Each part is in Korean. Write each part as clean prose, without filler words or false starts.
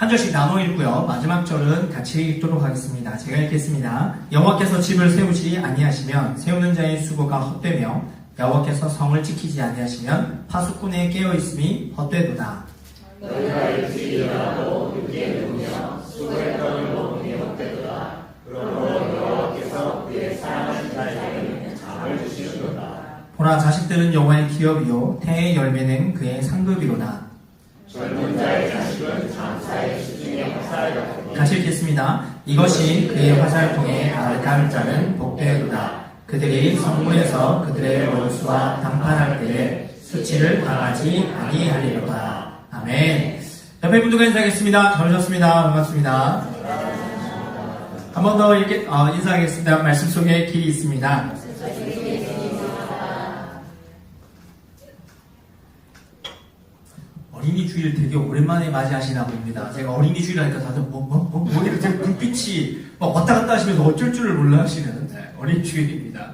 한 절씩 나눠 읽고요. 마지막 절은 같이 읽도록 하겠습니다. 제가 읽겠습니다. 여호와께서 집을 세우지 아니하시면 세우는 자의 수고가 헛되며 여호와께서 성을 지키지 아니하시면 파수꾼의 깨어있음이 헛되도다. 너희가 일찍이라도 늦게 누우며 수고했던 노동이 헛되도다. 그러므로 여호와께서 그의 사랑하신 자에게는 잠을 주시리로다. 보라, 자식들은 여호와의 기업이요 태의 열매는 그의 상급이로다. 젊은 자의 자식은 장사의 시중의 화살 같으니 같이 읽겠습니다. 이것이 그의 화살통에 알갈 자는 복되도다. 그들이 성문에서 그들의 원수와 담판할 때에 수치를 당하지 아니하리로다. 아멘. 옆에 분들과 인사하겠습니다. 잘 오셨습니다. 반갑습니다. 한 번 더 인사하겠습니다. 말씀 속에 길이 있습니다. 어린이 주일 되게 오랜만에 맞이하시나 봅니다. 제가 어린이 주일 하니까 다들 이렇게 눈빛이 왔다 갔다 하시면서 어쩔 줄을 몰라 하시는 어린이 주일입니다.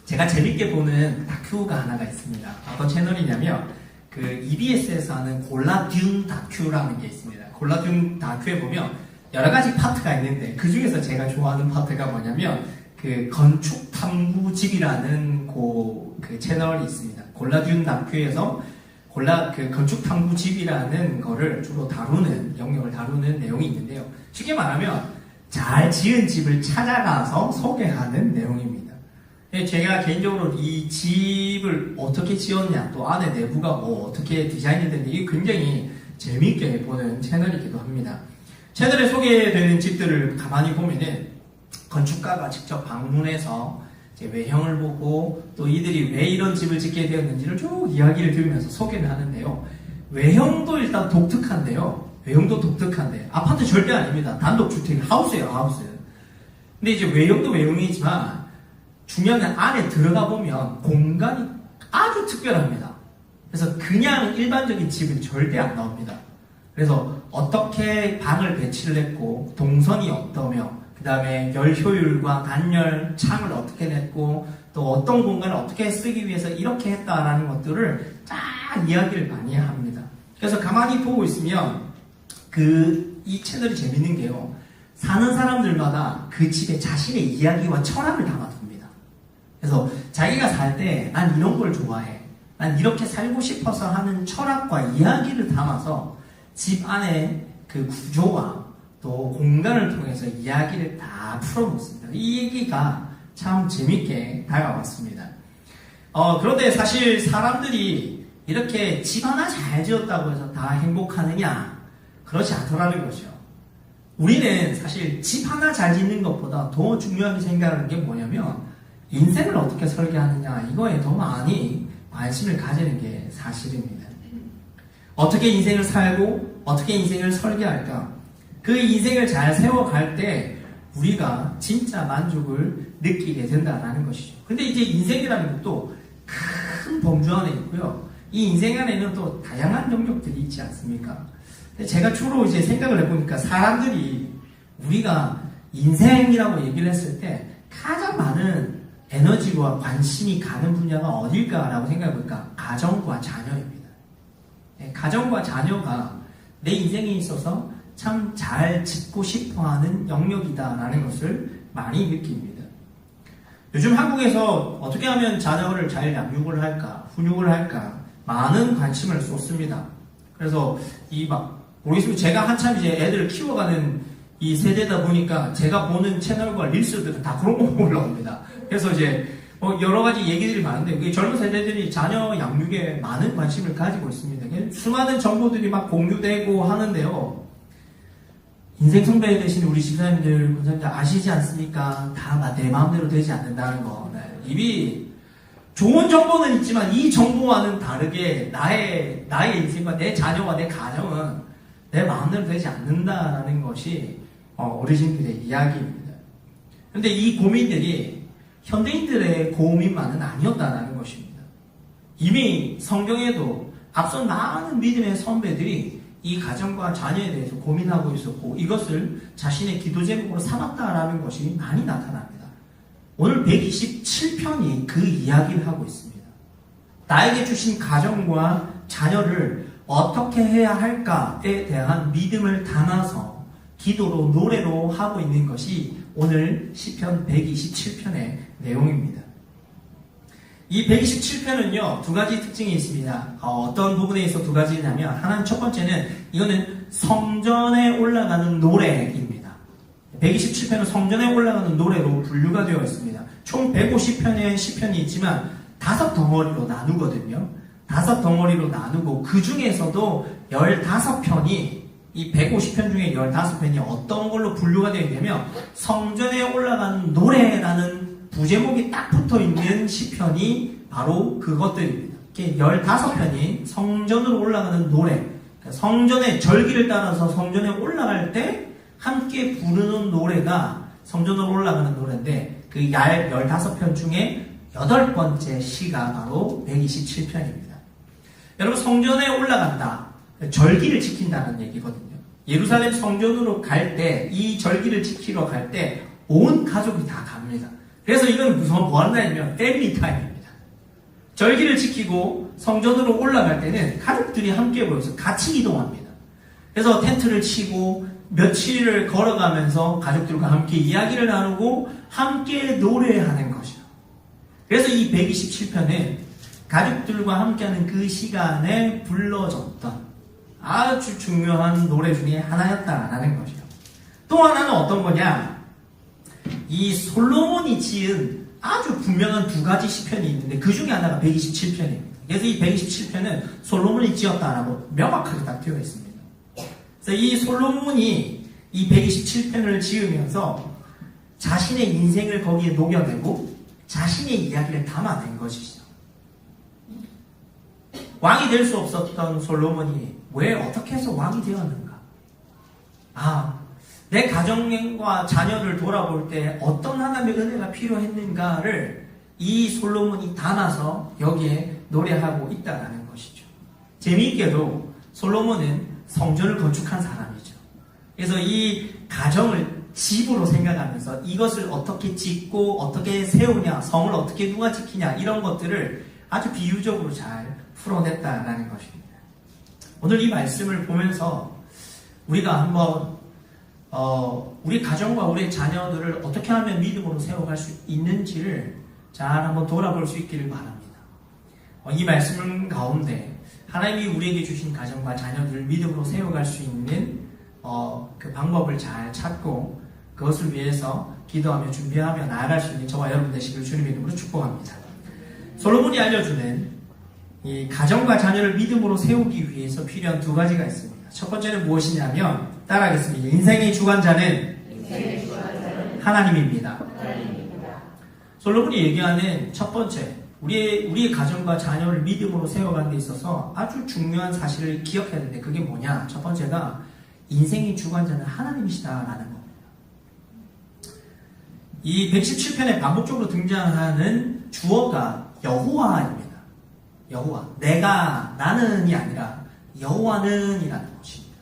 제가 재밌게 보는 다큐가 하나가 있습니다. 어떤 채널이냐면 그 EBS에서 하는 골라듐 다큐라는 게 있습니다. 골라듐 다큐에 보면 여러 가지 파트가 있는데 그 중에서 제가 좋아하는 파트가 뭐냐면 그 건축 탐구집이라는 그 채널이 있습니다. 골라듐 다큐에서 그 건축 탐구집이라는 거를 주로 다루는 영역을 다루는 내용이 있는데요. 쉽게 말하면 잘 지은 집을 찾아가서 소개하는 내용입니다. 제가 개인적으로 이 집을 어떻게 지었냐, 또 안에 내부가 어떻게 디자인이 됐는지 이게 굉장히 재미있게 보는 채널이기도 합니다. 채널에 소개되는 집들을 가만히 보면은 건축가가 직접 방문해서 외형을 보고 또 이들이 왜 이런 집을 짓게 되었는지를 쭉 이야기를 들으면서 소개를 하는데요. 외형도 일단 독특한데요. 외형도 독특한데 아파트 절대 아닙니다. 단독주택 하우스예요, 하우스. 근데 이제 외형도 외형이지만 중요한 건 안에 들어가 보면 공간이 아주 특별합니다. 그래서 그냥 일반적인 집은 절대 안 나옵니다. 그래서 어떻게 방을 배치를 했고 동선이 어떠며 그 다음에 열 효율과 단열 창을 어떻게 냈고 또 어떤 공간을 어떻게 쓰기 위해서 이렇게 했다라는 것들을 쫙 이야기를 많이 합니다. 그래서 가만히 보고 있으면 이 채널이 재밌는 게요. 사는 사람들마다 그 집에 자신의 이야기와 철학을 담아둡니다. 그래서 자기가 살 때 난 이런 걸 좋아해. 난 이렇게 살고 싶어서 하는 철학과 이야기를 담아서 집 안에 그 구조와 또 공간을 통해서 이야기를 다 풀어놓습니다. 이 얘기가 참 재밌게 다가왔습니다. 그런데 사실 사람들이 이렇게 집 하나 잘 지었다고 해서 다 행복하느냐? 그렇지 않더라는 거죠. 우리는 사실 집 하나 잘 짓는 것보다 더 중요하게 생각하는 게 뭐냐면 인생을 어떻게 설계하느냐 이거에 더 많이 관심을 가지는 게 사실입니다. 어떻게 인생을 살고 어떻게 인생을 설계할까? 그 인생을 잘 세워갈 때 우리가 진짜 만족을 느끼게 된다는 것이죠. 근데 이제 인생이라는 것도 큰 범주 안에 있고요. 이 인생 안에는 또 다양한 영역들이 있지 않습니까? 제가 주로 이제 생각을 해보니까 사람들이 우리가 인생이라고 얘기를 했을 때 가장 많은 에너지와 관심이 가는 분야가 어딜까라고 생각해보니까 가정과 자녀입니다. 가정과 자녀가 내 인생에 있어서 참 잘 짓고 싶어하는 영역이다라는 것을 많이 느낍니다. 요즘 한국에서 어떻게 하면 자녀를 잘 양육을 할까, 훈육을 할까 많은 관심을 쏟습니다. 그래서 모르겠습니다. 제가 한참 이제 애들을 키워가는 이 세대다 보니까 제가 보는 채널과 릴스들은 다 그런 거 올라옵니다. 그래서 이제 여러 가지 얘기들이 많은데 젊은 세대들이 자녀 양육에 많은 관심을 가지고 있습니다. 수많은 정보들이 막 공유되고 하는데요. 인생 선배 되신 우리 집사님들, 권사님들 아시지 않습니까? 다 내 마음대로 되지 않는다는 거. 이미 좋은 정보는 있지만 이 정보와는 다르게 나의 인생과 내 자녀와 내 가정은 내 마음대로 되지 않는다라는 것이 어르신들의 이야기입니다. 그런데 이 고민들이 현대인들의 고민만은 아니었다는 것입니다. 이미 성경에도 앞선 많은 믿음의 선배들이 이 가정과 자녀에 대해서 고민하고 있었고 이것을 자신의 기도 제목으로 삼았다라는 것이 많이 나타납니다. 오늘 127편이 그 이야기를 하고 있습니다. 나에게 주신 가정과 자녀를 어떻게 해야 할까에 대한 믿음을 담아서 기도로 노래로 하고 있는 것이 오늘 시편 127편의 내용입니다. 이 127편은요, 두 가지 특징이 있습니다. 어떤 부분에 있어 두 가지냐면, 하나는 첫 번째는 이거는 성전에 올라가는 노래입니다. 127편은 성전에 올라가는 노래로 분류가 되어 있습니다. 총 150편의 시편이 있지만 5덩어리로 나누거든요. 5덩어리로 나누고 그 중에서도 15편이 이 150편 중에 15편이 어떤 걸로 분류가 되어 있냐면 성전에 올라가는 노래라는 부제목이 딱 붙어있는 시편이 바로 그것들입니다. 15편이 성전으로 올라가는 노래, 성전의 절기를 따라서 성전에 올라갈 때 함께 부르는 노래가 성전으로 올라가는 노래인데 그 15편 중에 8번째 시가 바로 127편입니다. 여러분, 성전에 올라간다, 절기를 지킨다는 얘기거든요. 예루살렘 성전으로 갈 때, 이 절기를 지키러 갈 때 온 가족이 다 갑니다. 그래서 이건 뭐 한다면 패밀리 타임입니다. 절기를 지키고 성전으로 올라갈 때는 가족들이 함께 모여서 같이 이동합니다. 그래서 텐트를 치고 며칠을 걸어가면서 가족들과 함께 이야기를 나누고 함께 노래하는 것이요. 그래서 이 127편은 가족들과 함께하는 그 시간에 불러줬던 아주 중요한 노래 중에 하나였다라는 것이요. 또 하나는 어떤 거냐? 이 솔로몬이 지은 아주 분명한 두 가지 시편이 있는데 그 중에 하나가 127편입니다. 그래서 이 127편은 솔로몬이 지었다라고 명확하게 딱 되어 있습니다. 그래서 이 솔로몬이 이 127편을 지으면서 자신의 인생을 거기에 녹여내고 자신의 이야기를 담아낸 것이죠. 왕이 될 수 없었던 솔로몬이 왜 어떻게 해서 왕이 되었는가? 내 가정과 자녀를 돌아볼 때 어떤 하나님의 은혜가 필요했는가를 이 솔로몬이 담아서 여기에 노래하고 있다는 것이죠. 재미있게도 솔로몬은 성전을 건축한 사람이죠. 그래서 이 가정을 집으로 생각하면서 이것을 어떻게 짓고 어떻게 세우냐, 성을 어떻게 누가 지키냐, 이런 것들을 아주 비유적으로 잘 풀어냈다라는 것입니다. 오늘 이 말씀을 보면서 우리가 한번 우리 가정과 우리 자녀들을 어떻게 하면 믿음으로 세워갈 수 있는지를 잘 한번 돌아볼 수 있기를 바랍니다. 이 말씀 가운데 하나님이 우리에게 주신 가정과 자녀들을 믿음으로 세워갈 수 있는 그 방법을 잘 찾고 그것을 위해서 기도하며 준비하며 나아갈 수 있는 저와 여러분 되시길 주님의 이름으로 축복합니다. 솔로몬이 알려주는 이 가정과 자녀를 믿음으로 세우기 위해서 필요한 두 가지가 있습니다. 첫 번째는 무엇이냐면 따라하겠습니다. 인생의 주관자는 하나님입니다. 솔로몬이 얘기하는 첫 번째, 우리의 가정과 자녀를 믿음으로 세워가는 데 있어서 아주 중요한 사실을 기억해야 되는데 그게 뭐냐? 첫 번째가 인생의 주관자는 하나님이시다라는 겁니다. 이 117편에 반복적으로 등장하는 주어가 여호와입니다. 여호와. 내가, 나는이 아니라 여호와는 이라는 것입니다.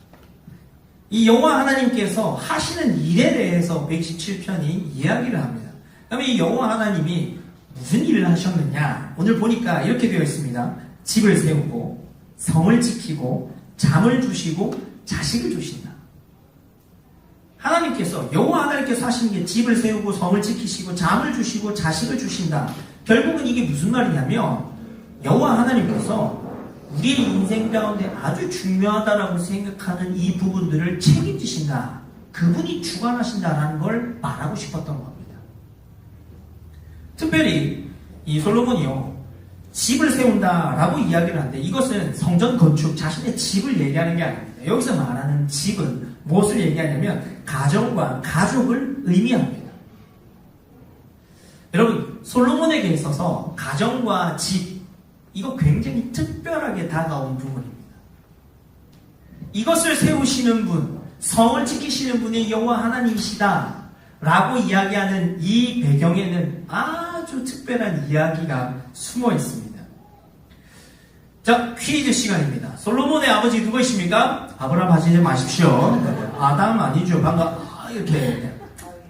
이 여호와 하나님께서 하시는 일에 대해서 117편이 이야기를 합니다. 그러면 이 여호와 하나님이 무슨 일을 하셨느냐? 오늘 보니까 이렇게 되어 있습니다. 집을 세우고 성을 지키고 잠을 주시고 자식을 주신다. 하나님께서, 여호와 하나님께서 하시는 게 집을 세우고 성을 지키시고 잠을 주시고 자식을 주신다. 결국은 이게 무슨 말이냐면 여호와 하나님께서 우리의 인생 가운데 아주 중요하다라고 생각하는 이 부분들을 책임지신다. 그분이 주관하신다라는 걸 말하고 싶었던 겁니다. 특별히 이 솔로몬이요, 집을 세운다라고 이야기를 하는데 이것은 성전 건축, 자신의 집을 얘기하는 게 아닙니다. 여기서 말하는 집은 무엇을 얘기하냐면 가정과 가족을 의미합니다. 여러분, 솔로몬에게 있어서 가정과 집, 이거 굉장히 특별하게 다가온 부분입니다. 이것을 세우시는 분, 성을 지키시는 분이 여호와 하나님이시다 라고 이야기하는 이 배경에는 아주 특별한 이야기가 숨어 있습니다. 자, 퀴즈 시간입니다. 솔로몬의 아버지 누구이십니까? 아브라함 하시지 마십시오. 아담 아니죠. 방금 이렇게.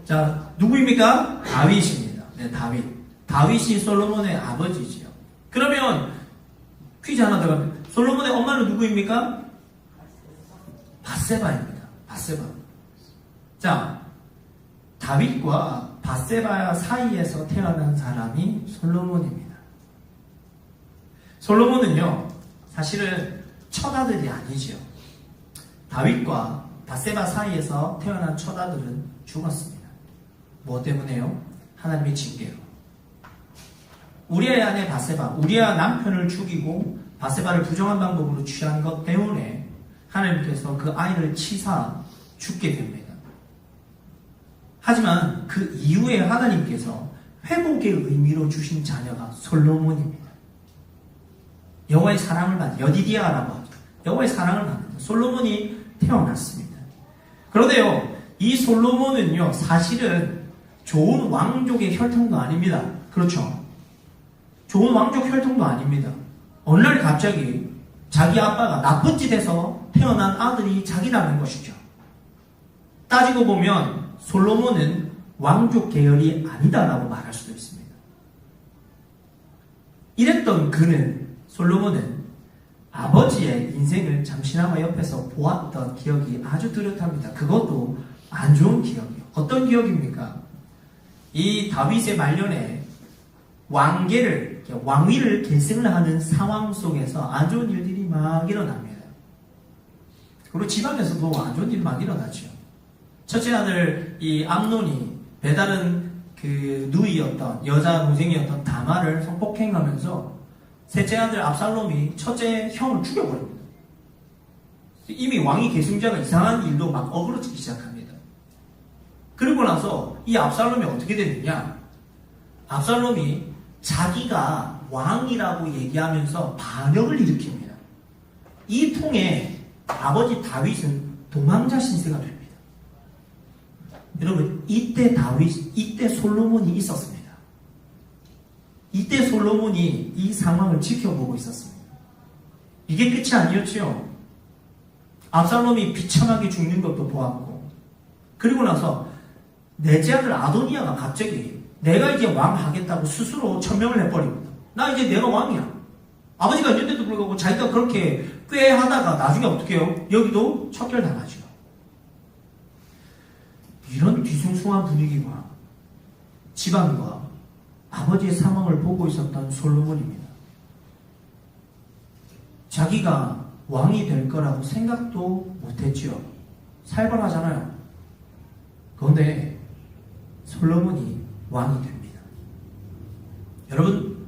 자, 누구입니까? 다윗입니다. 네, 다윗. 다윗이 솔로몬의 아버지지요. 그러면 퀴즈 하나 더 가면 솔로몬의 엄마는 누구입니까? 밧세바입니다. 밧세바. 자, 다윗과 밧세바 사이에서 태어난 사람이 솔로몬입니다. 솔로몬은요, 사실은 첫 아들이 아니죠. 다윗과 밧세바 사이에서 태어난 첫 아들은 죽었습니다. 뭐 때문에요? 하나님의 징계로. 우리아의 아내 밧세바, 우리아 남편을 죽이고 밧세바를 부정한 방법으로 취한 것 때문에 하나님께서 그 아이를 치사 죽게 됩니다. 하지만 그 이후에 하나님께서 회복의 의미로 주신 자녀가 솔로몬입니다. 여호와의 사랑을 받는, 여디디아라고 하죠. 여호와의 사랑을 받는 솔로몬이 태어났습니다. 그런데요, 이 솔로몬은요, 사실은 좋은 왕족의 혈통도 아닙니다. 그렇죠? 좋은 왕족 혈통도 아닙니다. 어느 날 갑자기 자기 아빠가 나쁜 짓에서 태어난 아들이 자기라는 것이죠. 따지고 보면 솔로몬은 왕족 계열이 아니다라고 말할 수도 있습니다. 이랬던 솔로몬은 아버지의 인생을 잠시나마 옆에서 보았던 기억이 아주 뚜렷합니다. 그것도 안 좋은 기억이에요. 어떤 기억입니까? 이 다윗의 말년에 왕위를 계승을 하는 상황 속에서 안 좋은 일들이 막 일어납니다. 그리고 집안에서도 안 좋은 일이 막 일어나죠. 첫째 아들 이 암논이 배다른 그 누이였던 여자 동생이었던 다말을 성폭행하면서 셋째 아들 압살롬이 첫째 형을 죽여버립니다. 이미 왕위 계승자가 이상한 일도 막 어그러지기 시작합니다. 그리고 나서 이 압살롬이 어떻게 되느냐? 압살롬이 자기가 왕이라고 얘기하면서 반역을 일으킵니다. 이 통에 아버지 다윗은 도망자 신세가 됩니다. 여러분, 이때 솔로몬이 있었습니다. 이때 솔로몬이 이 상황을 지켜보고 있었습니다. 이게 끝이 아니었죠. 압살롬이 비참하게 죽는 것도 보았고, 그리고 나서 넷째 아들 아도니아가 갑자기 내가 이제 왕 하겠다고 스스로 천명을 해버립니다. 나 이제 내가 왕이야. 아버지가 있는데도 불구하고 자기가 그렇게 꽤 하다가 나중에 어떻게 해요? 여기도 척결당하죠. 이런 뒤숭숭한 분위기와 집안과 아버지의 상황을 보고 있었던 솔로몬입니다. 자기가 왕이 될 거라고 생각도 못했지요. 살벌하잖아요. 그런데 솔로몬이 왕이 됩니다. 여러분,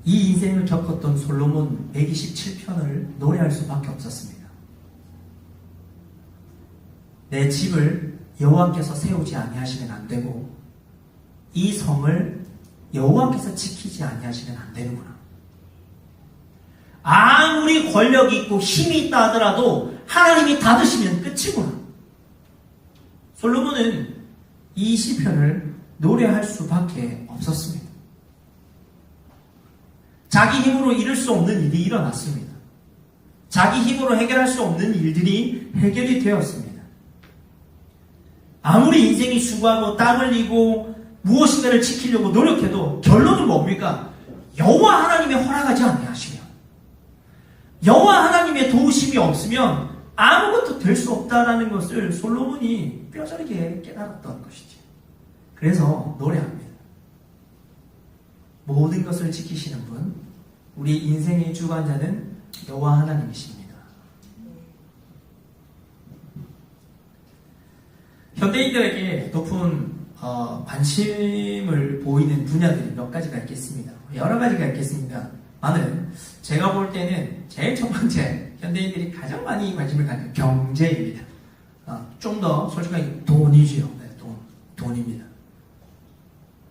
이 인생을 겪었던 솔로몬 127편을 노래할 수밖에 없었습니다. 내 집을 여호와께서 세우지 아니하시면 안 되고 이 성을 여호와께서 지키지 아니하시면 안 되는구나. 아무리 권력이 있고 힘이 있다 하더라도 하나님이 닫으시면 끝이구나. 솔로몬은 이 시편을 노래할 수밖에 없었습니다. 자기 힘으로 이룰 수 없는 일이 일어났습니다. 자기 힘으로 해결할 수 없는 일들이 해결이 되었습니다. 아무리 인생이 수고하고 땀 흘리고 무엇인가를 지키려고 노력해도 결론은 뭡니까? 여호와 하나님의 허락하지 아니하시면, 여호와 하나님의 도우심이 없으면 아무것도 될 수 없다라는 것을 솔로몬이 뼈저리게 깨달았던 것이죠. 그래서 노래합니다. 모든 것을 지키시는 분, 우리 인생의 주관자는 여호와 하나님이십니다. 현대인들에게 높은 관심을 보이는 분야들이 몇 가지가 있겠습니다. 여러 가지가 있겠습니다. 나는 제가 볼 때는 제일 첫 번째 현대인들이 가장 많이 관심을 갖는 경제입니다. 좀 더 솔직하게 돈이지요. 네, 돈입니다.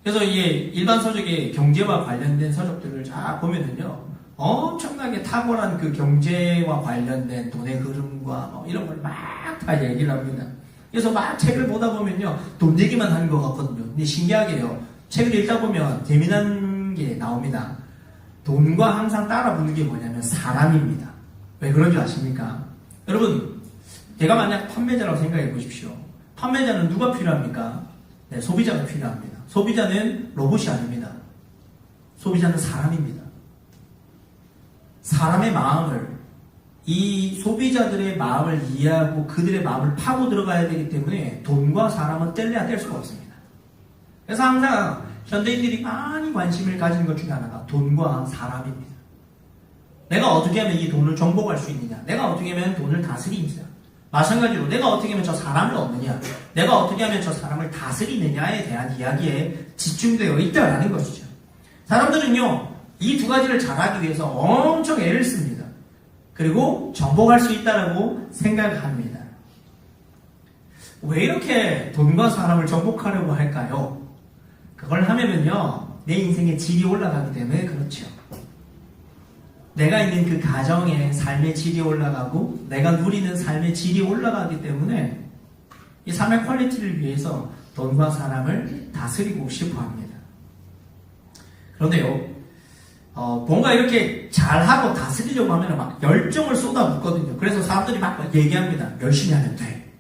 그래서 이게 일반 서적의 경제와 관련된 서적들을 쫙 보면은요, 엄청나게 탁월한 그 경제와 관련된 돈의 흐름과 뭐 이런 걸 막 다 얘기를 합니다. 그래서 막 책을 보다 보면요, 돈 얘기만 하는 것 같거든요. 근데 신기하게요, 책을 읽다 보면 재미난 게 나옵니다. 돈과 항상 따라 붙는 게 뭐냐면 사람입니다. 왜 그런 줄 아십니까? 여러분, 제가 만약 판매자라고 생각해 보십시오. 판매자는 누가 필요합니까? 네, 소비자가 필요합니다. 소비자는 로봇이 아닙니다. 소비자는 사람입니다. 사람의 마음을, 이 소비자들의 마음을 이해하고 그들의 마음을 파고 들어가야 되기 때문에 돈과 사람은 뗄래야 뗄 수가 없습니다. 그래서 항상 현대인들이 많이 관심을 가지는 것 중에 하나가 돈과 사람입니다. 내가 어떻게 하면 이 돈을 정복할 수 있느냐, 내가 어떻게 하면 돈을 다스리느냐, 마찬가지로 내가 어떻게 하면 저 사람을 얻느냐, 내가 어떻게 하면 저 사람을 다스리느냐에 대한 이야기에 집중되어 있다라는 것이죠. 사람들은요, 이 두 가지를 잘하기 위해서 엄청 애를 씁니다. 그리고 정복할 수 있다라고 생각합니다. 왜 이렇게 돈과 사람을 정복하려고 할까요? 그걸 하면은요, 내 인생의 질이 올라가기 때문에 그렇죠. 내가 있는 그 가정의 삶의 질이 올라가고 내가 누리는 삶의 질이 올라가기 때문에 이 삶의 퀄리티를 위해서 돈과 사람을 다스리고 싶어 합니다. 그런데요, 뭔가 이렇게 잘하고 다스리려고 하면 막 열정을 쏟아붓거든요. 그래서 사람들이 막 얘기합니다. 열심히 하면 돼.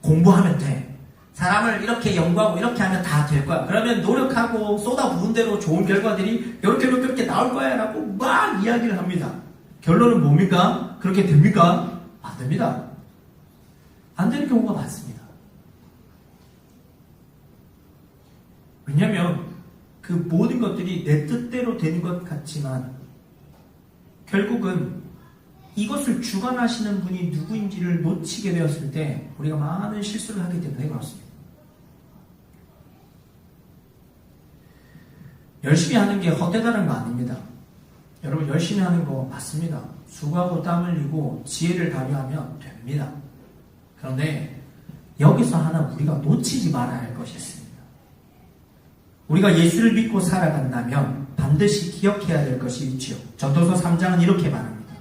공부하면 돼. 사람을 이렇게 연구하고 이렇게 하면 다 될 거야. 그러면 노력하고 쏟아부은 대로 좋은 결과들이 이렇게 나올 거야 라고 막 이야기를 합니다. 결론은 뭡니까? 그렇게 됩니까? 안 됩니다. 안 되는 경우가 많습니다. 왜냐하면 그 모든 것들이 내 뜻대로 되는 것 같지만 결국은 이것을 주관하시는 분이 누구인지를 놓치게 되었을 때 우리가 많은 실수를 하기 때문에 그렇습니다. 열심히 하는 게 헛되다는 거 아닙니다. 여러분, 열심히 하는 거 맞습니다. 수고하고 땀 흘리고 지혜를 발휘하면 됩니다. 그런데 여기서 하나 우리가 놓치지 말아야 할 것이 있습니다. 우리가 예수를 믿고 살아간다면 반드시 기억해야 될 것이 있지요. 전도서 3장은 이렇게 말합니다.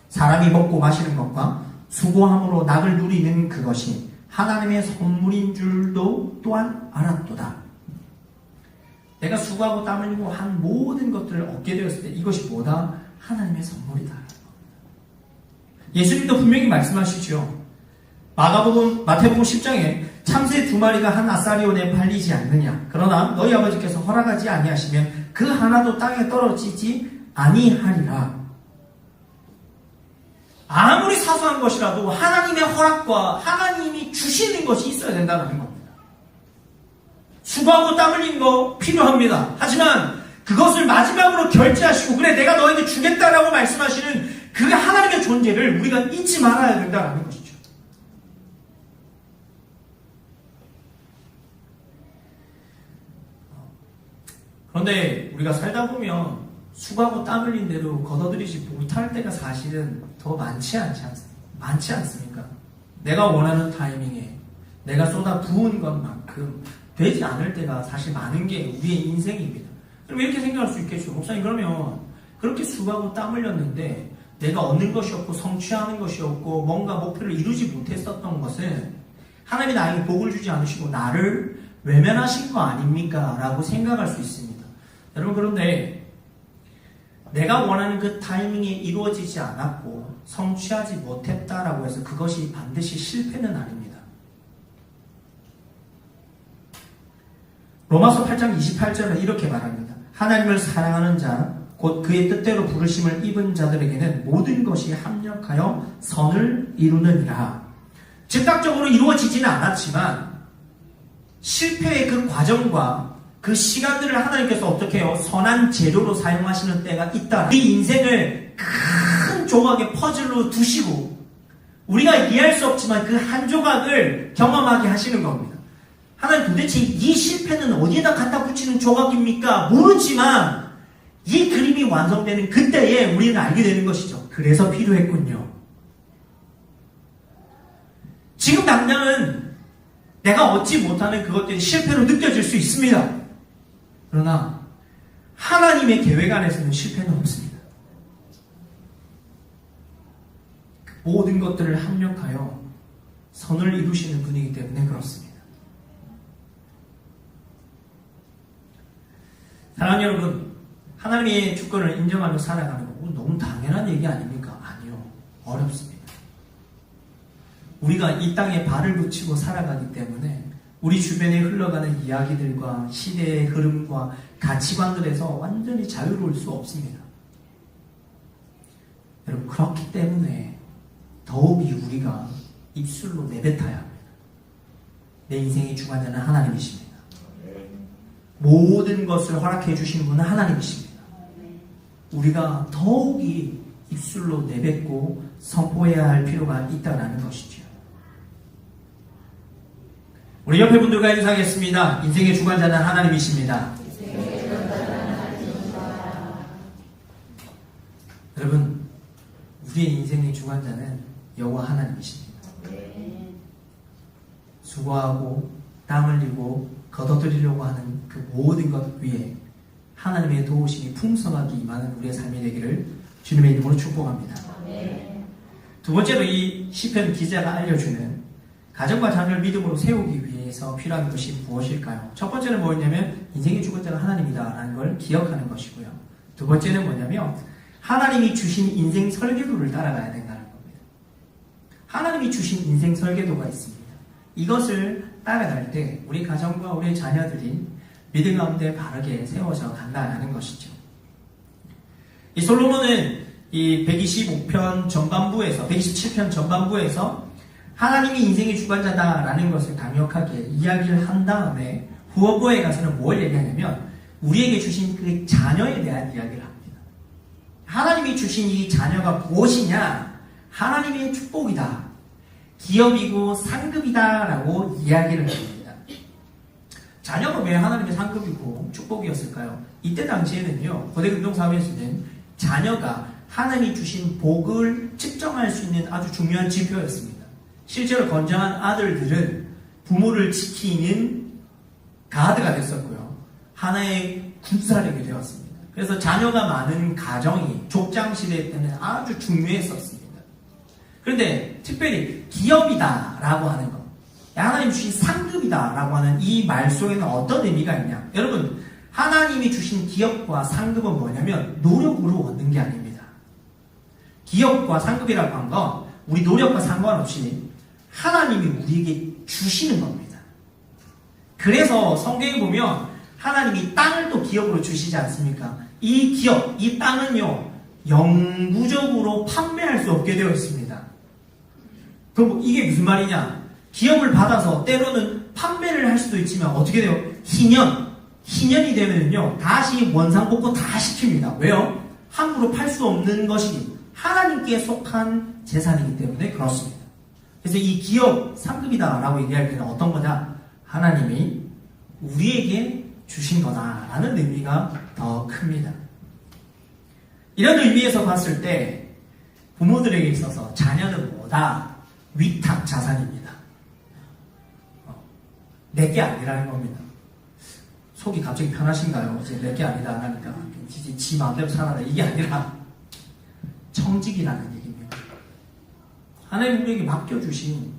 사람이 먹고 마시는 것과 수고함으로 낙을 누리는 그것이 하나님의 선물인 줄도 또한 알았도다. 내가 수고하고 땀 흘리고 한 모든 것들을 얻게 되었을 때 이것이 뭐다? 하나님의 선물이다. 예수님도 분명히 말씀하시죠. 마태복음 10장에 참새 2마리가 한 아사리온에 팔리지 않느냐. 그러나 너희 아버지께서 허락하지 아니하시면 그 하나도 땅에 떨어지지 아니하리라. 아무리 사소한 것이라도 하나님의 허락과 하나님이 주시는 것이 있어야 된다는 겁니다. 수고하고 땀 흘린 거 필요합니다. 하지만 그것을 마지막으로 결제하시고 그래 내가 너에게 주겠다라고 말씀하시는 그 하나님의 존재를 우리가 잊지 말아야 된다는 것이죠. 그런데 우리가 살다 보면 수고하고 땀 흘린 대로 걷어들이지 못할 때가 사실은 더 많지 않습니까? 내가 원하는 타이밍에 내가 쏟아 부은 것만큼 되지 않을 때가 사실 많은 게 우리의 인생입니다. 그럼 이렇게 생각할 수 있겠죠. 목사님, 그러면 그렇게 수고하고 땀 흘렸는데 내가 얻는 것이 없고 성취하는 것이 없고 뭔가 목표를 이루지 못했었던 것은 하나님이 나에게 복을 주지 않으시고 나를 외면하신 거 아닙니까? 라고 생각할 수 있습니다. 여러분, 그런데 내가 원하는 그 타이밍에 이루어지지 않았고 성취하지 못했다라고 해서 그것이 반드시 실패는 아닙니다. 로마서 8장 28절은 이렇게 말합니다. 하나님을 사랑하는 자, 곧 그의 뜻대로 부르심을 입은 자들에게는 모든 것이 합력하여 선을 이루느니라. 즉각적으로 이루어지지는 않았지만 실패의 그 과정과 그 시간들을 하나님께서 어떻게 해요? 선한 재료로 사용하시는 때가 있다. 우리 인생을 큰 조각의 퍼즐로 두시고 우리가 이해할 수 없지만 그 한 조각을 경험하게 하시는 겁니다. 하나님, 도대체 이 실패는 어디에다 갖다 붙이는 조각입니까? 모르지만 이 그림이 완성되는 그때에 우리는 알게 되는 것이죠. 그래서 필요했군요. 지금 당장은 내가 얻지 못하는 그것들이 실패로 느껴질 수 있습니다. 그러나 하나님의 계획 안에서는 실패는 없습니다. 모든 것들을 합력하여 선을 이루시는 분이기 때문에 그렇습니다. 사랑하는 여러분, 하나님의 주권을 인정하며 살아가는 거 너무 당연한 얘기 아닙니까? 아니요. 어렵습니다. 우리가 이 땅에 발을 붙이고 살아가기 때문에 우리 주변에 흘러가는 이야기들과 시대의 흐름과 가치관들에서 완전히 자유로울 수 없습니다. 여러분, 그렇기 때문에 더욱이 우리가 입술로 내뱉어야 합니다. 내 인생의 주관자는 하나님이십니다. 모든 것을 허락해 주시는 분은 하나님이십니다. 우리가 더욱이 입술로 내뱉고 선포해야 할 필요가 있다는 것이죠. 우리 옆에 분들과 인사하겠습니다. 인생의 주관자는 하나님이십니다. 여러분, 우리의 인생의 주관자는 여호와 하나님이십니다. 수고하고 땀 흘리고 걷어들이려고 하는 그 모든 것 위에 하나님의 도우심이 풍성하게 임하는 우리의 삶이 되기를 주님의 이름으로 축복합니다. 두 번째로 이 시편 기자가 알려주는 가정과 자녀를 믿음으로 세우기 위해서 필요한 것이 무엇일까요? 첫 번째는 뭐였냐면 인생의 주관자가 하나님이다라는 걸 기억하는 것이고요. 두 번째는 뭐냐면 하나님이 주신 인생 설계도를 따라가야 된다는 겁니다. 하나님이 주신 인생 설계도가 있습니다. 이것을 따라갈 때 우리 가정과 우리 자녀들이 믿음 가운데 바르게 세워져 간다는 것이죠. 이 솔로몬은 이 125편 전반부에서 127편 전반부에서 하나님이 인생의 주관자다라는 것을 강력하게 이야기를 한 다음에 후원부에 가서는 뭘 얘기하냐면 우리에게 주신 그 자녀에 대한 이야기를 합니다. 하나님이 주신 이 자녀가 무엇이냐? 하나님의 축복이다. 기업이고 상급이다라고 이야기를 합니다. 자녀가 왜 하나님의 상급이고 축복이었을까요? 이때 당시에는요, 고대 금동사회에서는 자녀가 하나님이 주신 복을 측정할 수 있는 아주 중요한 지표였습니다. 실제로 건장한 아들들은 부모를 지키는 가드가 됐었고요. 하나의 군사력이 되었습니다. 그래서 자녀가 많은 가정이 족장시대 때는 아주 중요했었습니다. 그런데 특별히 기업이다라고 하는 것, 하나님 주신 상급이다라고 하는 이 말 속에는 어떤 의미가 있냐? 여러분, 하나님이 주신 기업과 상급은 뭐냐면 노력으로 얻는 게 아닙니다. 기업과 상급이라고 한 건 우리 노력과 상관없이 하나님이 우리에게 주시는 겁니다. 그래서 성경에 보면 하나님이 땅을 또 기업으로 주시지 않습니까? 이 기업, 이 땅은요, 영구적으로 판매할 수 없게 되어 있습니다. 그럼 이게 무슨 말이냐? 기업을 받아서 때로는 판매를 할 수도 있지만 어떻게 돼요? 희년이 되면요 다시 원상복구 다 시킵니다. 왜요? 함부로 팔 수 없는 것이 하나님께 속한 재산이기 때문에 그렇습니다. 그래서 이 기업 상급이다라고 얘기할 때는 어떤 거냐? 하나님이 우리에게 주신 거다라는 의미가 더 큽니다. 이런 의미에서 봤을 때 부모들에게 있어서 자녀는 뭐다? 위탁 자산입니다. 내게 아니라는 겁니다. 속이 갑자기 편하신가요? 이제 내게 아니다 하니까 이제 지 마음대로 살아라 이게 아니라 청직이라는 얘기입니다. 하나님 우리에게 맡겨주신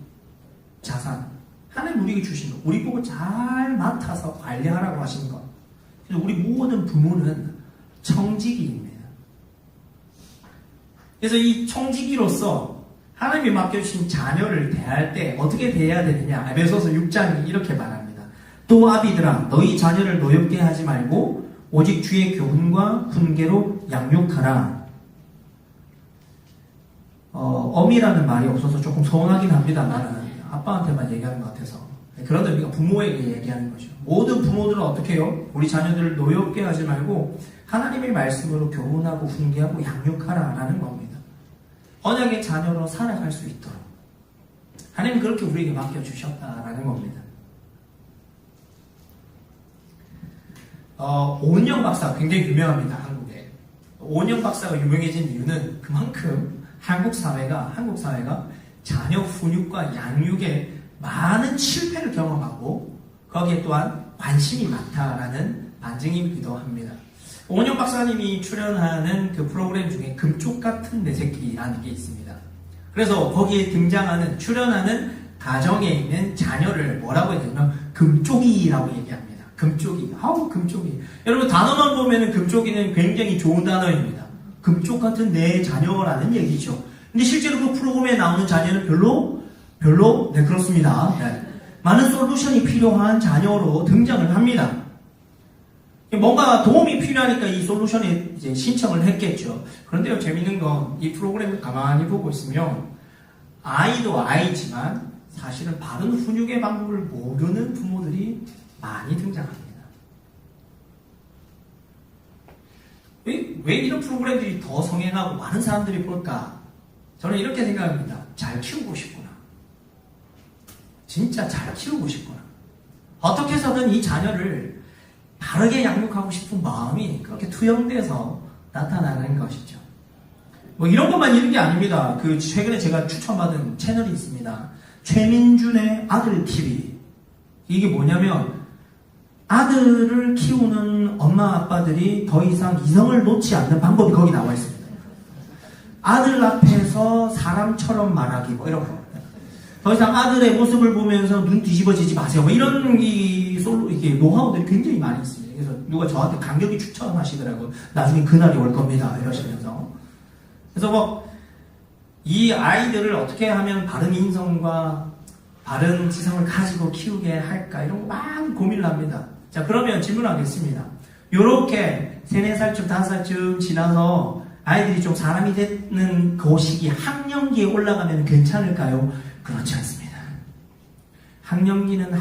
자산, 하나님 우리에게 주신 것, 우리 보고 잘 맡아서 관리하라고 하신 것. 그래서 우리 모든 부모는 청직이입니다. 그래서 이 청지기로서 하나님이 맡겨주신 자녀를 대할 때 어떻게 대해야 되느냐? 에베소서 6장이 이렇게 말합니다. 또 아비들아 너희 자녀를 노엽게 하지 말고 오직 주의 교훈과 훈계로 양육하라. 어미라는 말이 없어서 조금 서운하긴 합니다만 아빠한테만 얘기하는 것 같아서 그런 의미가 부모에게 얘기하는 거죠. 모든 부모들은 어떻게 해요? 우리 자녀들을 노엽게 하지 말고 하나님의 말씀으로 교훈하고 훈계하고 양육하라라는 겁니다. 언약의 자녀로 살아갈 수 있도록 하나님 그렇게 우리에게 맡겨주셨다라는 겁니다. 오은영 박사 굉장히 유명합니다. 한국에. 오은영 박사가 유명해진 이유는 그만큼 한국 사회가 자녀 훈육과 양육에 많은 실패를 경험하고 거기에 또한 관심이 많다라는 반증이기도 합니다. 오은영 박사님이 출연하는 그 프로그램 중에 금쪽 같은 내 새끼라는 게 있습니다. 그래서 거기에 출연하는 가정에 있는 자녀를 뭐라고 얘기하냐면 금쪽이라고 얘기합니다. 금쪽이. 금쪽이. 여러분 단어만 보면은 금쪽이는 굉장히 좋은 단어입니다. 금쪽 같은 내 자녀라는 얘기죠. 근데 실제로 그 프로그램에 나오는 자녀는 별로 네 그렇습니다. 네. 많은 솔루션이 필요한 자녀로 등장을 합니다. 뭔가 도움이 필요하니까 이 솔루션에 이제 신청을 했겠죠. 그런데요, 재밌는 건 이 프로그램을 가만히 보고 있으면 아이도 아이지만 사실은 바른 훈육의 방법을 모르는 부모들이 많이 등장합니다. 왜 이런 프로그램들이 더 성행하고 많은 사람들이 볼까? 저는 이렇게 생각합니다. 잘 키우고 싶구나. 진짜 잘 키우고 싶구나. 어떻게 해서든 이 자녀를 바르게 양육하고 싶은 마음이 그렇게 투영돼서 나타나는 것이죠. 뭐 이런 것만 있는 게 아닙니다. 그 최근에 제가 추천받은 채널이 있습니다. 최민준의 아들 TV. 이게 뭐냐면 아들을 키우는 엄마 아빠들이 더 이상 이성을 놓지 않는 방법이 거기 나와 있습니다. 아들 앞에서 사람처럼 말하기 뭐 이런 거. 더 이상 아들의 모습을 보면서 눈 뒤집어지지 마세요. 뭐 이런 이게 노하우들이 굉장히 많이 있습니다. 그래서 누가 저한테 강력히 추천하시더라고요. 나중에 그날이 올 겁니다. 이러시면서. 그래서 뭐 이 아이들을 어떻게 하면 바른 인성과 바른 지성을 가지고 키우게 할까 이런 거 많이 고민을 합니다. 자, 그러면 질문하겠습니다. 요렇게 3, 4살쯤 5살쯤 지나서 아이들이 좀 사람이 되는 그 시기 학령기에 올라가면 괜찮을까요? 그렇지 않습니다. 학령기는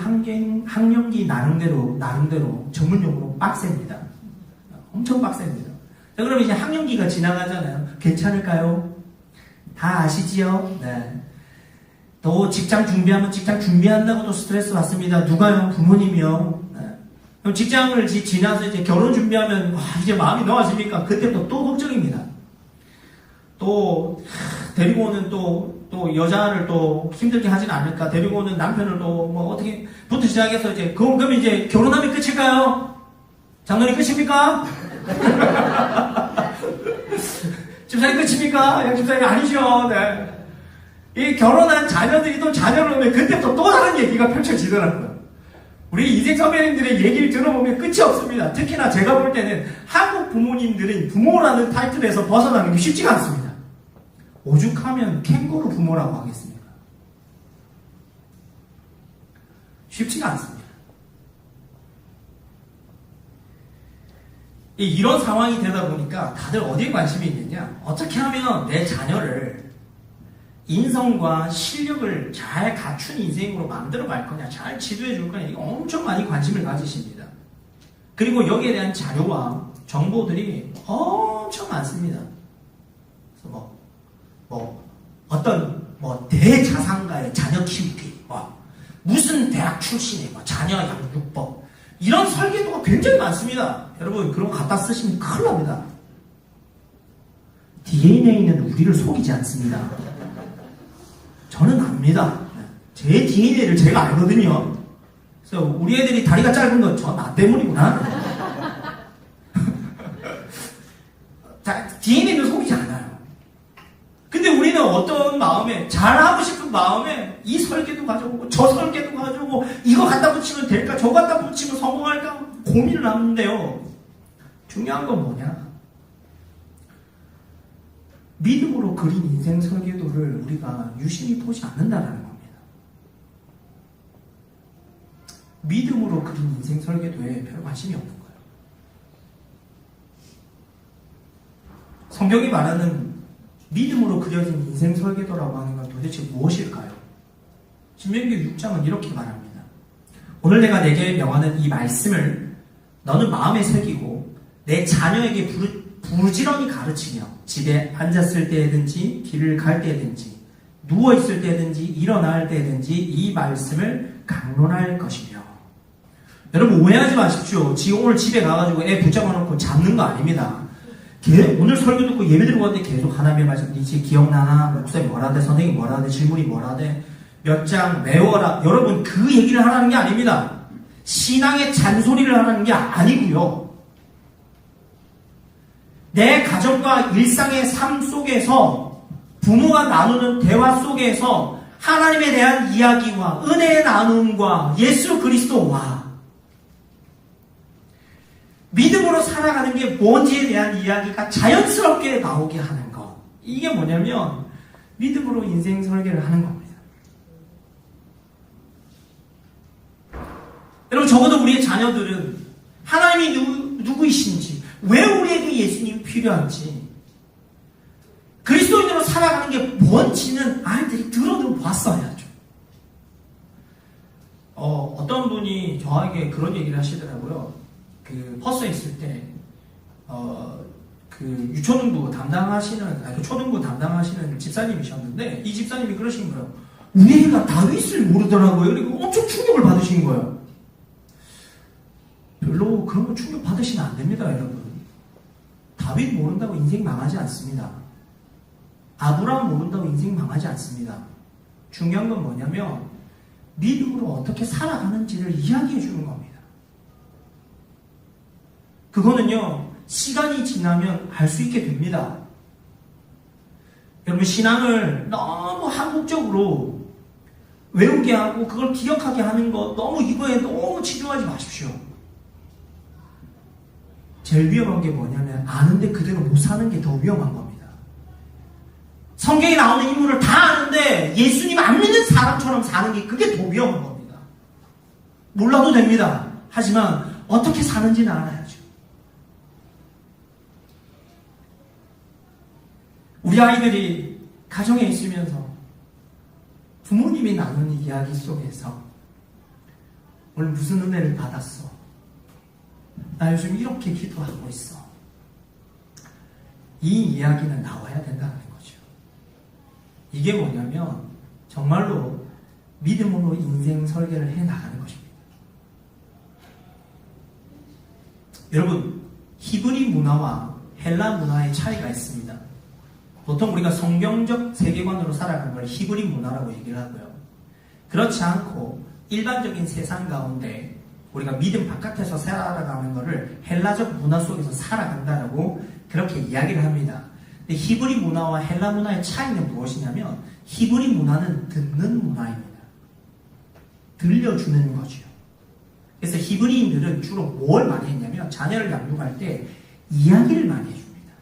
학령기 나름대로 전문용어로 빡셉니다. 엄청 빡셉니다. 자, 그럼 이제 학령기가 지나가잖아요. 괜찮을까요? 다 아시지요? 네. 또 직장 준비하면 직장 준비한다고 또 스트레스 받습니다. 누가요? 부모님이요. 네. 그럼 직장을 지나서 이제 결혼 준비하면 이제 마음이 놓아집니까? 그때부터 또 걱정입니다. 또 데리고 오는 또 여자를 또 힘들게 하진 않을까? 데리고 오는 남편을 또 뭐 어떻게 부터 시작해서 이제 그럼 이제 결혼하면 끝일까요? 장로님 끝입니까? 집사님 끝입니까? 양 집사님 아니죠. 네. 이 결혼한 자녀들이 또 자녀를 오면 그때부터 또 다른 얘기가 펼쳐지더라고요. 우리 인생 선배님들의 얘기를 들어보면 끝이 없습니다. 특히나 제가 볼 때는 한국 부모님들은 부모라는 타이틀에서 벗어나는 게 쉽지가 않습니다. 오죽하면 캥거루 부모라고 하겠습니까? 쉽지가 않습니다. 이런 상황이 되다 보니까 다들 어디에 관심이 있느냐? 어떻게 하면 내 자녀를 인성과 실력을 잘 갖춘 인생으로 만들어 갈 거냐, 잘 지도해 줄 거냐, 이게 엄청 많이 관심을 가지십니다. 그리고 여기에 대한 자료와 정보들이 엄청 많습니다. 그래서 어떤 대자산가의 자녀 키우기, 무슨 대학 출신의 자녀 양육법, 이런 설계도가 굉장히 많습니다. 여러분, 그런 거 갖다 쓰시면 큰일 납니다. DNA는 우리를 속이지 않습니다. 저는 압니다. 제 DNA를 제가 알거든요. 그래서 우리 애들이 다리가 짧은 건 나 때문이구나. DNA는 속이지 않아요. 근데 우리는 어떤 마음에, 잘하고 싶은 마음에 이 설계도 가져오고 저 설계도 가져오고 이거 갖다 붙이면 될까, 저거 갖다 붙이면 성공할까 고민을 하는데요. 중요한 건 뭐냐? 믿음으로 그린 인생 설계도를 우리가 유심히 보지 않는다는 겁니다. 믿음으로 그린 인생 설계도에 별 관심이 없는 거예요. 성경이 말하는 믿음으로 그려진 인생 설계도라고 하는 건 도대체 무엇일까요? 신명기 6장은 이렇게 말합니다. 오늘 내가 내게 명하는 이 말씀을 너는 마음에 새기고 내 자녀에게 부지런히 가르치며 집에 앉았을 때든지 길을 갈 때든지 누워있을 때든지 일어날 때든지 이 말씀을 강론할 것이며. 여러분 오해하지 마십시오. 오늘 집에 가가지고 애 붙잡아 놓고 잡는 거 아닙니다. 오늘 설교 듣고 예배 드리고 왔는데 계속 하나님의 말씀, 니 지금 기억나나? 목사님 뭐라대? 선생님 뭐라대? 질문이 뭐라대? 몇 장 외워라. 여러분 그 얘기를 하라는 게 아닙니다. 신앙의 잔소리를 하라는 게 아니고요. 내 가정과 일상의 삶 속에서 부모가 나누는 대화 속에서 하나님에 대한 이야기와 은혜의 나눔과 예수 그리스도와 믿음으로 살아가는 게 뭔지에 대한 이야기가 자연스럽게 나오게 하는 것. 이게 뭐냐면 믿음으로 인생 설계를 하는 겁니다. 여러분 적어도 우리의 자녀들은 하나님이 누구이신지, 왜 우리에게 예수님이 필요한지, 그리스도인으로 살아가는 게 뭔지는 아이들이 들어도 봤어야죠. 어떤 분이 저에게 그런 얘기를 하시더라고요. 그 버스에 있을 때, 그 유초등부 담당하시는, 초등부 담당하시는 집사님이셨는데, 이 집사님이 그러신 거예요. 우리 애가 다윗을 모르더라고요. 그리고 엄청 충격을 받으신 거예요. 별로 그런 거 충격 받으시면 안 됩니다, 여러분. 다윗 모른다고 인생 망하지 않습니다. 아브라함 모른다고 인생 망하지 않습니다. 중요한 건 뭐냐면 믿음으로 어떻게 살아가는지를 이야기해 주는 겁니다. 그거는요, 시간이 지나면 알 수 있게 됩니다. 여러분, 신앙을 너무 한국적으로 외우게 하고 그걸 기억하게 하는 거 너무 이거에 너무 치중하지 마십시오. 제일 위험한 게 뭐냐면 아는데 그대로 못 사는 게 더 위험한 겁니다. 성경에 나오는 인물을 다 아는데 예수님 안 믿는 사람처럼 사는 게 그게 더 위험한 겁니다. 몰라도 됩니다. 하지만 어떻게 사는지는 알아야죠. 우리 아이들이 가정에 있으면서 부모님이 나누는 이야기 속에서 오늘 무슨 은혜를 받았어? 나 요즘 이렇게 기도하고 있어. 이 이야기는 나와야 된다는 거죠. 이게 뭐냐면 정말로 믿음으로 인생 설계를 해 나가는 것입니다. 여러분, 히브리 문화와 헬라 문화의 차이가 있습니다. 보통 우리가 성경적 세계관으로 살아가는 걸 히브리 문화라고 얘기를 하고요. 그렇지 않고 일반적인 세상 가운데 우리가 믿음 바깥에서 살아가는 것을 헬라적 문화 속에서 살아간다라고 그렇게 이야기를 합니다. 근데 히브리 문화와 헬라 문화의 차이는 무엇이냐면 히브리 문화는 듣는 문화입니다. 들려주는 거죠. 그래서 히브리인들은 주로 뭘 많이 했냐면 자녀를 양육할 때 이야기를 많이 해줍니다.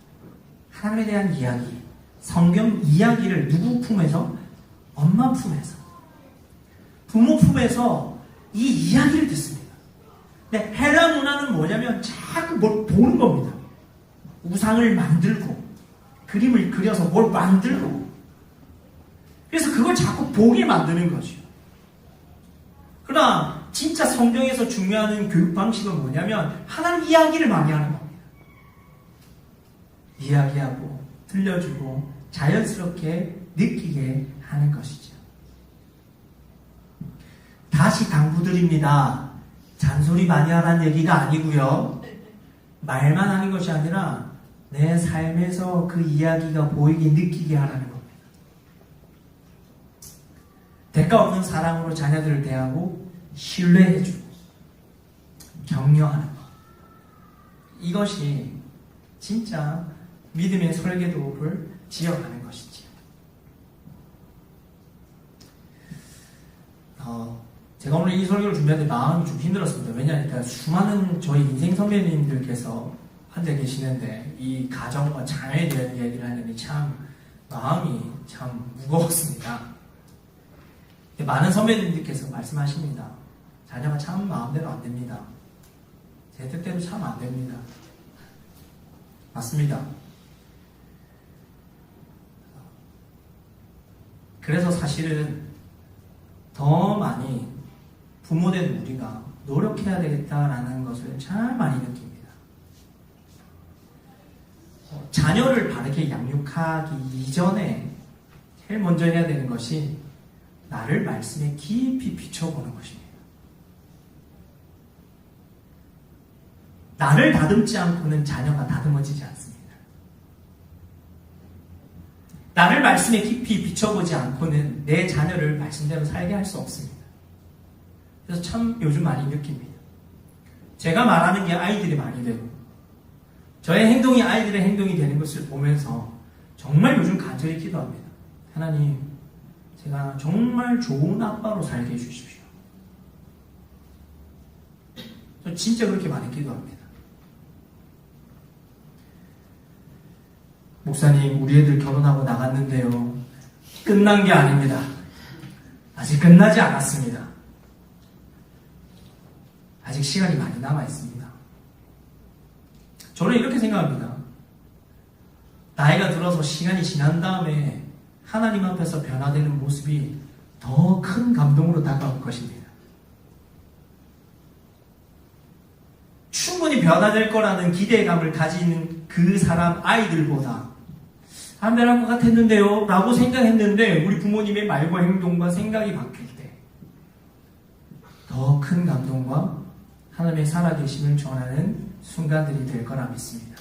하나님에 대한 이야기, 성경 이야기를 누구 품에서? 엄마 품에서, 부모 품에서 이 이야기를 듣습니다. 근데 헬라 문화는 뭐냐면 자꾸 뭘 보는 겁니다. 우상을 만들고 그림을 그려서 뭘 만들고, 그래서 그걸 자꾸 보게 만드는 거죠. 그러나 진짜 성경에서 중요한 교육 방식은 뭐냐면 하나님 이야기를 많이 하는 겁니다. 이야기하고 들려주고 자연스럽게 느끼게 하는 것이죠. 다시 당부드립니다. 잔소리 많이 하라는 얘기가 아니고요. 말만 하는 것이 아니라 내 삶에서 그 이야기가 보이게 느끼게 하라는 겁니다. 대가 없는 사랑으로 자녀들을 대하고 신뢰해주고 격려하는 것. 이것이 진짜 믿음의 설계도를 지어가는 것이지요. 제가 오늘 이 설교를 준비할 때 마음이 좀 힘들었습니다. 왜냐하면 수많은 저희 인생 선배님들께서 앉아 계시는데 이 가정과 자녀에 대한 이야기를 하느니 참 마음이 참 무거웠습니다. 많은 선배님들께서 말씀하십니다. 자녀가 참 마음대로 안 됩니다. 제 뜻대로 참 안 됩니다. 맞습니다. 그래서 사실은 더 많이 부모된 우리가 노력해야 되겠다라는 것을 참 많이 느낍니다. 자녀를 바르게 양육하기 이전에 제일 먼저 해야 되는 것이 나를 말씀에 깊이 비춰보는 것입니다. 나를 다듬지 않고는 자녀가 다듬어지지 않습니다. 나를 말씀에 깊이 비춰보지 않고는 내 자녀를 말씀대로 살게 할 수 없습니다. 그래서 참 요즘 많이 느낍니다. 제가 말하는 게 아이들이 많이 되고 저의 행동이 아이들의 행동이 되는 것을 보면서 정말 요즘 간절히 기도합니다. 하나님, 제가 정말 좋은 아빠로 살게 해주십시오. 저 진짜 그렇게 많이 기도합니다. 목사님, 우리 애들 결혼하고 나갔는데요. 끝난 게 아닙니다. 아직 끝나지 않았습니다. 아직 시간이 많이 남아 있습니다. 저는 이렇게 생각합니다. 나이가 들어서 시간이 지난 다음에 하나님 앞에서 변화되는 모습이 더 큰 감동으로 다가올 것입니다. 충분히 변화될 거라는 기대감을 가지는 그 사람 아이들보다 안 변할 것 같았는데요 라고 생각했는데 우리 부모님의 말과 행동과 생각이 바뀔 때 더 큰 감동과 하나님의 살아계심을 전하는 순간들이 될 거라 믿습니다.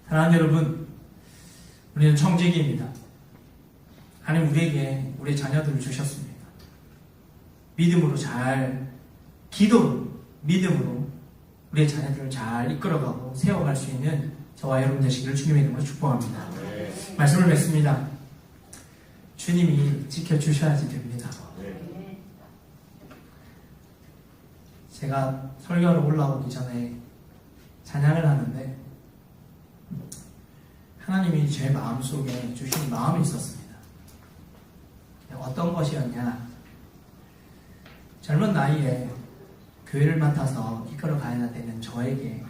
사랑하는 여러분, 우리는 청지기입니다. 하나님 우리에게 우리 자녀들을 주셨습니다. 믿음으로 잘, 믿음으로 우리의 자녀들을 잘 이끌어가고 세워갈 수 있는 저와 여러분 되시기를 주님의 이름으로 축복합니다. 말씀을 맺습니다. 주님이 지켜주셔야지 됩니다. 제가 설교하러 올라오기 전에 찬양을 하는데 하나님이 제 마음속에 주신 마음이 있었습니다. 어떤 것이었냐? 젊은 나이에 교회를 맡아서 이끌어 가야 되는 저에게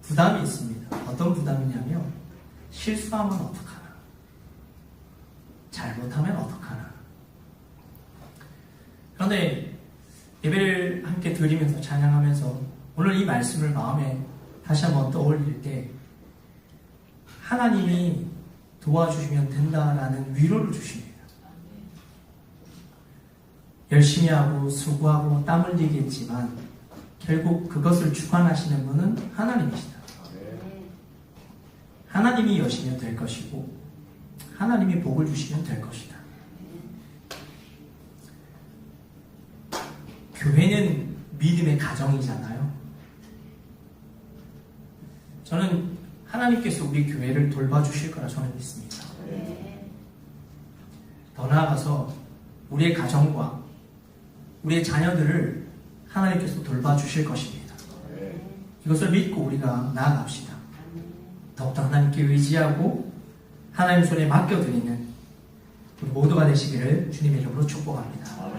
부담이 있습니다. 어떤 부담이냐면 실수하면 어떡하나? 잘못하면 어떡하나? 그런데 예배를 함께 드리면서 찬양하면서 오늘 이 말씀을 마음에 다시 한번 떠올릴 때 하나님이 도와주시면 된다라는 위로를 주십니다. 열심히 하고 수고하고 땀 흘리겠지만 결국 그것을 주관하시는 분은 하나님이시다. 하나님이 여시면 될 것이고 하나님이 복을 주시면 될 것이다. 교회는 믿음의 가정이잖아요. 저는 하나님께서 우리 교회를 돌봐주실 거라 저는 믿습니다. 더 나아가서 우리의 가정과 우리의 자녀들을 하나님께서 돌봐주실 것입니다. 이것을 믿고 우리가 나아갑시다. 더욱더 하나님께 의지하고 하나님 손에 맡겨드리는 우리 모두가 되시기를 주님의 이름으로 축복합니다.